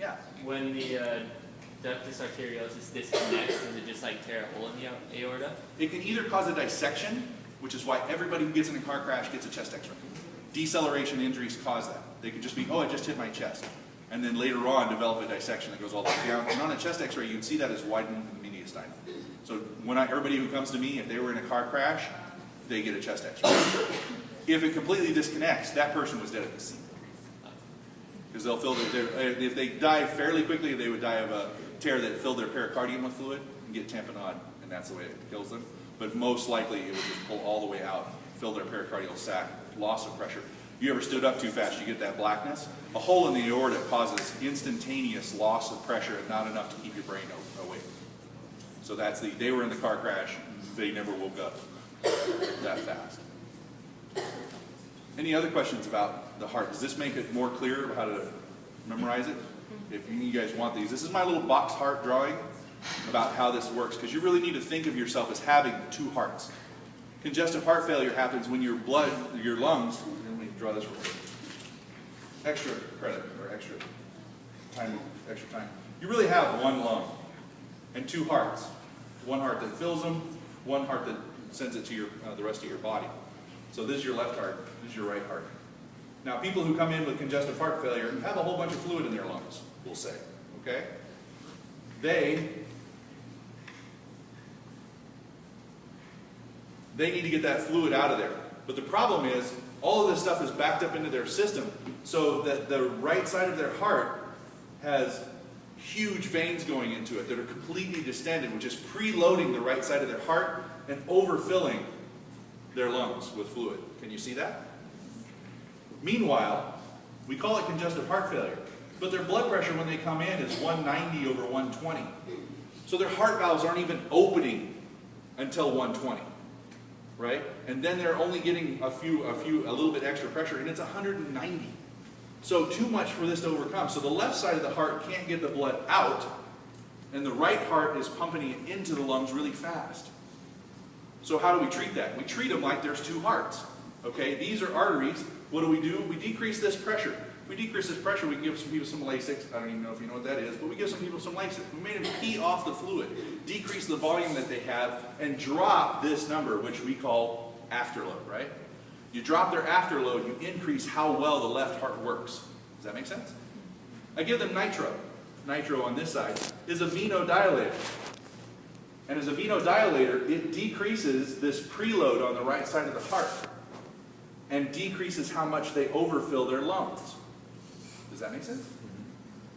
Yeah. When the ductus arteriosus disconnects, does it just like tear a hole in the aorta? It can either cause a dissection, which is why everybody who gets in a car crash gets a chest x-ray. Deceleration injuries cause that. They could just be, oh, I just hit my chest. And then later on develop a dissection that goes all the way down. And on a chest x-ray, you can see that as widening in the mediastinum. So when everybody who comes to me, if they were in a car crash, they get a chest x-ray. If it completely disconnects, that person was dead at the scene. Because they'll fill if they die fairly quickly, they would die of a tear that filled their pericardium with fluid and get tamponade, and that's the way it kills them. But most likely it would just pull all the way out, fill their pericardial sac, loss of pressure. You ever stood up too fast, you get that blackness? A hole in the aorta causes instantaneous loss of pressure and not enough to keep your brain awake. So that's they were in the car crash, they never woke up that fast. Any other questions about the heart? Does this make it more clear how to memorize it? If you guys want these, this is my little box heart drawing about how this works, because you really need to think of yourself as having two hearts. Congestive heart failure happens when your blood, your lungs, let me draw this real quick. Extra credit, or extra time. You really have one lung and two hearts. One heart that fills them, one heart that sends it to the rest of your body. So this is your left heart, this is your right heart. Now people who come in with congestive heart failure have a whole bunch of fluid in their lungs, we'll say, okay? They need to get that fluid out of there. But the problem is, all of this stuff is backed up into their system, so that the right side of their heart has huge veins going into it that are completely distended, which is preloading the right side of their heart and overfilling their lungs with fluid. Can you see that? Meanwhile, we call it congestive heart failure, but their blood pressure when they come in is 190 over 120. So their heart valves aren't even opening until 120, right? And then they're only getting a little bit extra pressure, and it's 190. So too much for this to overcome. So the left side of the heart can't get the blood out, and the right heart is pumping it into the lungs really fast. So how do we treat that? We treat them like there's two hearts. Okay, these are arteries. What do? We decrease this pressure. If we decrease this pressure, we can give some people some Lasix. I don't even know if you know what that is, but we give some people some Lasix. We made them pee off the fluid, decrease the volume that they have, and drop this number, which we call afterload, right? You drop their afterload, you increase how well the left heart works. Does that make sense? I give them nitro. Nitro on this side is a venodilator. And as a venodilator, it decreases this preload on the right side of the heart and decreases how much they overfill their lungs. Does that make sense?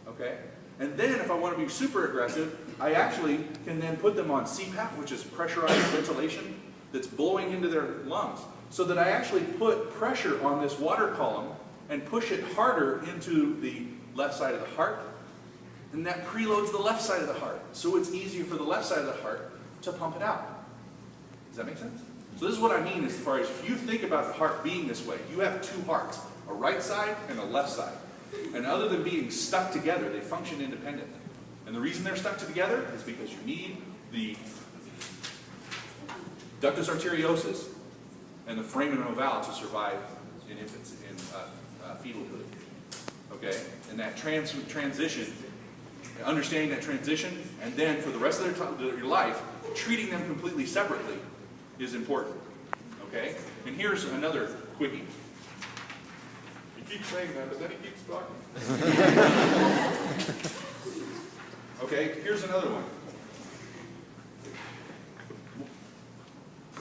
Okay. And then if I want to be super aggressive, I actually can then put them on CPAP, which is pressurized ventilation that's blowing into their lungs, so that I actually put pressure on this water column and push it harder into the left side of the heart. And that preloads the left side of the heart. So it's easier for the left side of the heart to pump it out. Does that make sense? So this is what I mean as far as if you think about the heart being this way, you have two hearts, a right side and a left side. And other than being stuck together, they function independently. And the reason they're stuck together is because you need the ductus arteriosus and the foramen ovale to survive in infancy, in fetalhood. Okay? And that transition, understanding that transition, and then for the rest of your life, treating them completely separately is important. Okay? And here's another quickie. He keeps saying that, but then he keeps talking. Okay, here's another one.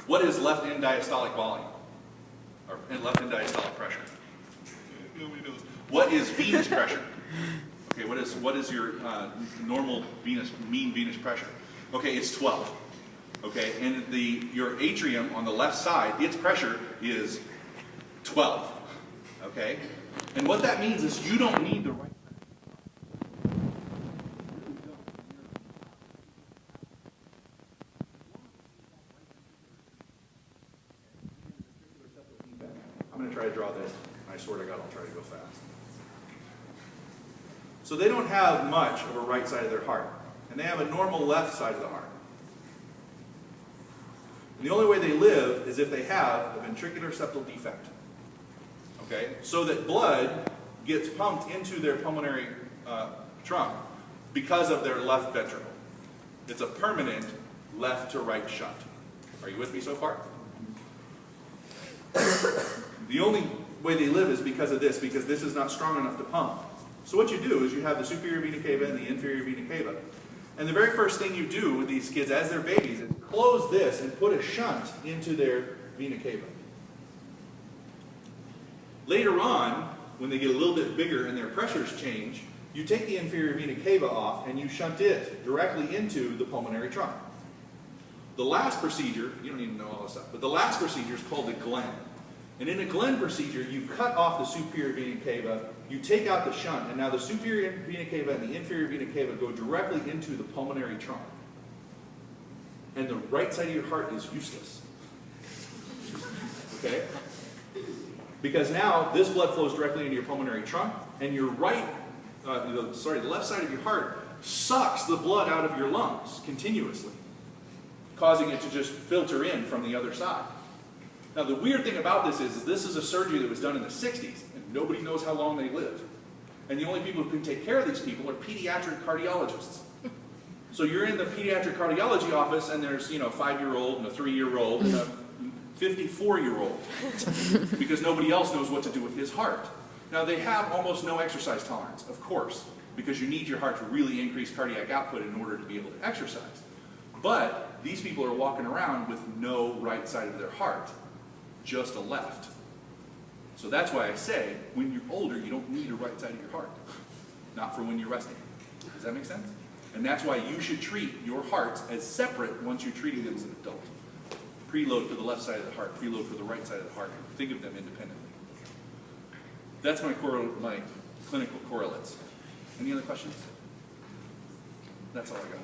What is left end diastolic volume? Or left end diastolic pressure? Nobody knows. What is venous pressure? Okay, what is your normal mean venous pressure? Okay, it's 12. Okay, and your atrium on the left side, its pressure is 12. Okay, and what that means is you don't need the right. I'm going to try to draw this. I swear to God, I'll try to go fast. So they don't have much of a right side of their heart, and they have a normal left side of the heart. And the only way they live is if they have a ventricular septal defect. Okay? So that blood gets pumped into their pulmonary trunk because of their left ventricle. It's a permanent left to right shunt. Are you with me so far? The only way they live is because of this, because this is not strong enough to pump. So what you do is you have the superior vena cava and the inferior vena cava. And the very first thing you do with these kids as they're babies is close this and put a shunt into their vena cava. Later on, when they get a little bit bigger and their pressures change, you take the inferior vena cava off and you shunt it directly into the pulmonary trunk. The last procedure, you don't even know all this stuff, but the last procedure is called the Glenn. And in a Glenn procedure, you cut off the superior vena cava, you take out the shunt, and now the superior vena cava and the inferior vena cava go directly into the pulmonary trunk. And the right side of your heart is useless. Okay? Because now this blood flows directly into your pulmonary trunk, and your the left side of your heart sucks the blood out of your lungs continuously, causing it to just filter in from the other side. Now the weird thing about this is this is a surgery that was done in the 60s, and nobody knows how long they live. And the only people who can take care of these people are pediatric cardiologists. So you're in the pediatric cardiology office, and there's, a 5-year-old and a 3-year-old and a 54-year-old, because nobody else knows what to do with his heart. Now they have almost no exercise tolerance, of course, because you need your heart to really increase cardiac output in order to be able to exercise. But these people are walking around with no right side of their heart, just a left. So that's why I say, when you're older, you don't need a right side of your heart. Not for when you're resting. Does that make sense? And that's why you should treat your hearts as separate once you're treating them as an adult. Preload for the left side of the heart, preload for the right side of the heart. Think of them independently. That's my clinical correlates. Any other questions? That's all I got.